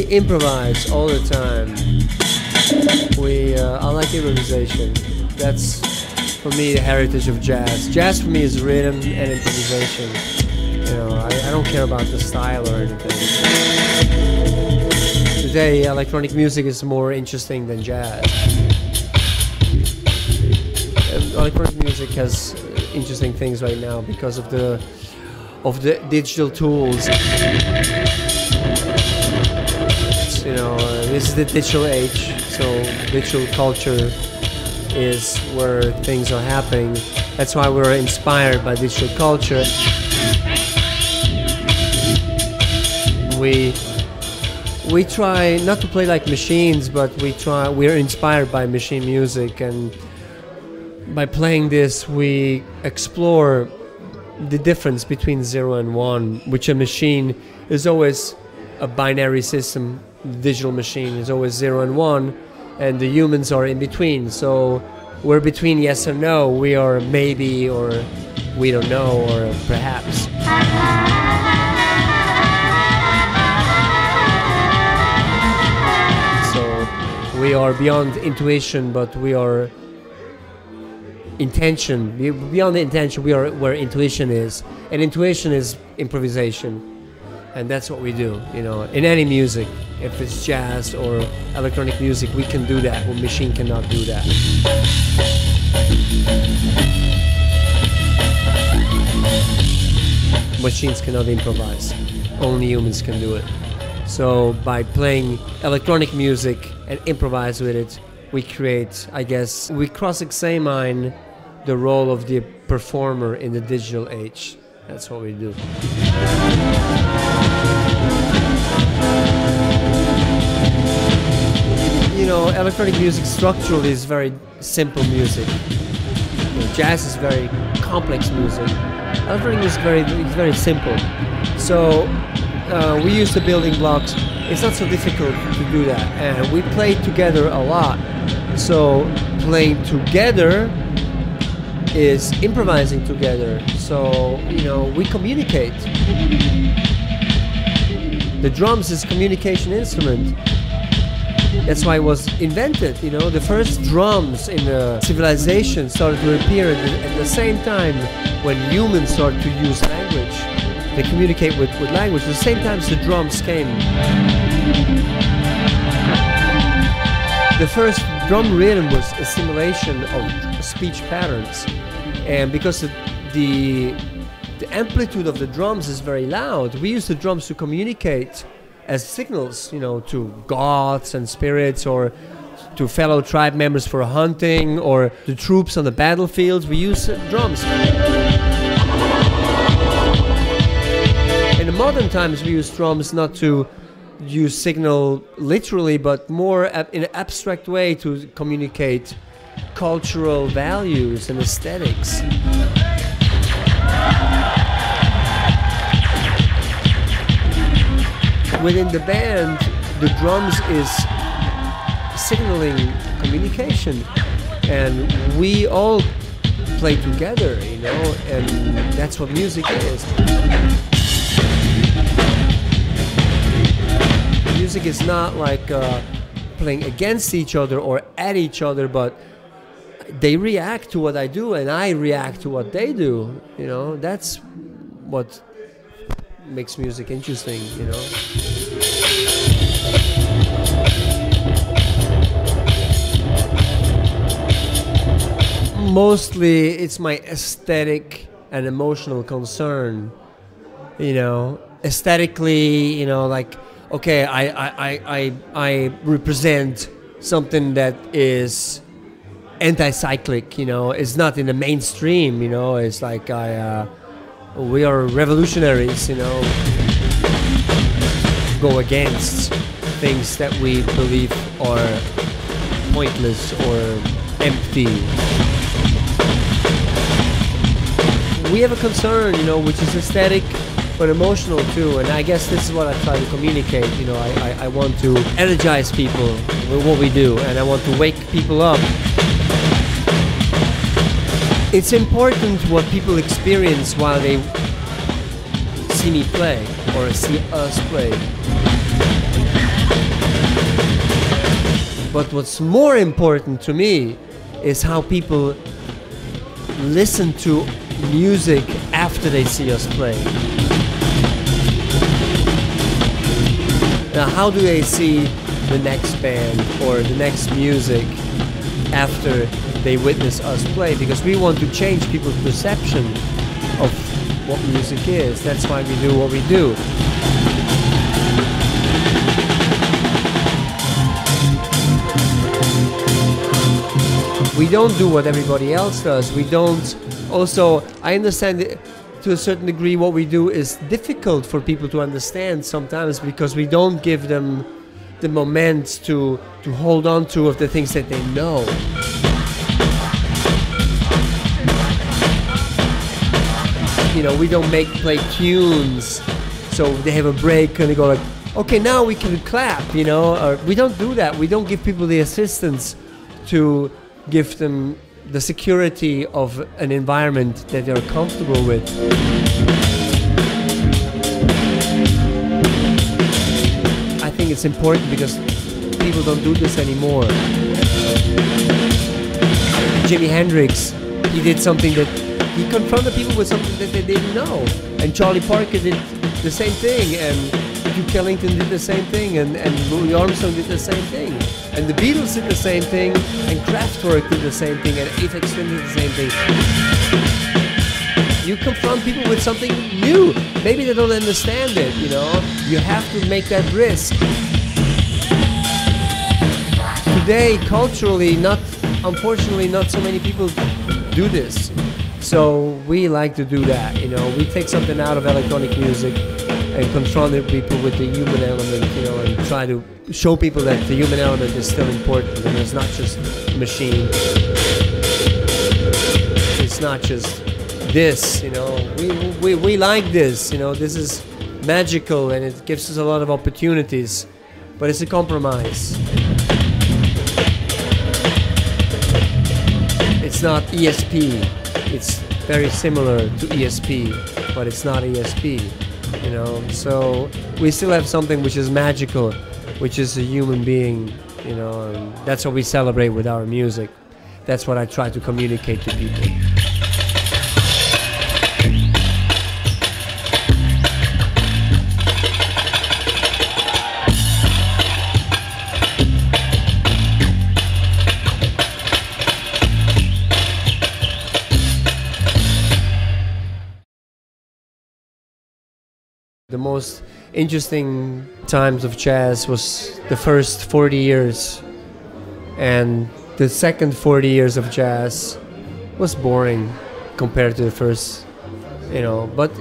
improvise all the time. I like improvisation. That's, for me, the heritage of jazz. Jazz for me is rhythm and improvisation. I don't care about the style or anything. Today, electronic music is more interesting than jazz. Electronic music has interesting things right now because of the digital tools. This is the digital age, so digital culture is where things are happening. That's why we're inspired by digital culture. We try not to play like machines, but we're inspired by machine music, and by playing this we explore the difference between 0 and 1, which a machine is always a binary system. The digital machine is always 0 and 1, and the humans are in between. So we're between yes or no. We are maybe, or we don't know, or perhaps. So we are beyond intuition, but we are intention. Beyond the intention, we are where intuition is, and intuition is improvisation, and that's what we do. In any music, if it's jazz or electronic music, we can do that. Well, machine cannot do that. Machines cannot improvise. Only humans can do it. So by playing electronic music and improvise with it, we create, we cross-examine the role of the performer in the digital age. That's what we do. Electronic music structurally is very simple music. Jazz is very complex music. Electronic music is very simple. So we use the building blocks. It's not so difficult to do that, and we play together a lot. So playing together is improvising together. So we communicate. The drums is a communication instrument. That's why it was invented. The first drums in the civilization started to appear at the same time when humans started to use language. They communicate with language. At the same time the drums came. The first drum rhythm was a simulation of speech patterns, and because the amplitude of the drums is very loud, we use the drums to communicate as signals, to gods and spirits, or to fellow tribe members for hunting, or the troops on the battlefields. We use drums. In the modern times, we use drums not to use signal literally, but more in an abstract way to communicate cultural values and aesthetics. Within the band, the drums is signaling communication, and we all play together, and that's what music is. Music is not like playing against each other or at each other, but they react to what I do and I react to what they do. That's what makes music interesting. Mostly it's my aesthetic and emotional concern. Aesthetically, okay, I represent something that is anti-cyclic, it's not in the mainstream, it's like we are revolutionaries, go against things that we believe are pointless or empty. We have a concern, which is aesthetic but emotional too, and I guess this is what I try to communicate. I want to energize people with what we do, and I want to wake people up. It's important what people experience while they see me play or see us play. But what's more important to me is how people listen to music after they see us play. Now, how do they see the next band or the next music after they witness us play? Because we want to change people's perception of what music is. That's why we do what we do. We don't do what everybody else does. We don't. Also, I understand that to a certain degree what we do is difficult for people to understand sometimes, because we don't give them the moment to hold on to of the things that they know. You know, we don't play tunes so they have a break and they go like, okay, now we can clap, you know. Or we don't do that. We don't give people the assistance to give them the security of an environment that they're comfortable with. I think it's important because people don't do this anymore. Jimi Hendrix, he did something that he confronted people with something that they didn't know. And Charlie Parker did the same thing, and Duke Ellington did the same thing, and Louis Armstrong did the same thing. And the Beatles did the same thing, and Kraftwerk did the same thing, and Aphex Twin did the same thing. You confront people with something new. Maybe they don't understand it, you know. You have to make that risk. Today, culturally, unfortunately, not so many people do this. So we like to do that, you know. We take something out of electronic music and confront people with the human element, you know, and try to show people that the human element is still important, and it's not just a machine. It's not just this, you know. We like this, you know. This is magical and it gives us a lot of opportunities, but it's a compromise. It's not ESP. It's very similar to ESP, but it's not ESP, you know. So we still have something which is magical, which is a human being, you know, and that's what we celebrate with our music. That's what I try to communicate to people. The most interesting times of jazz was the first 40 years, and the second 40 years of jazz was boring compared to the first, you know, but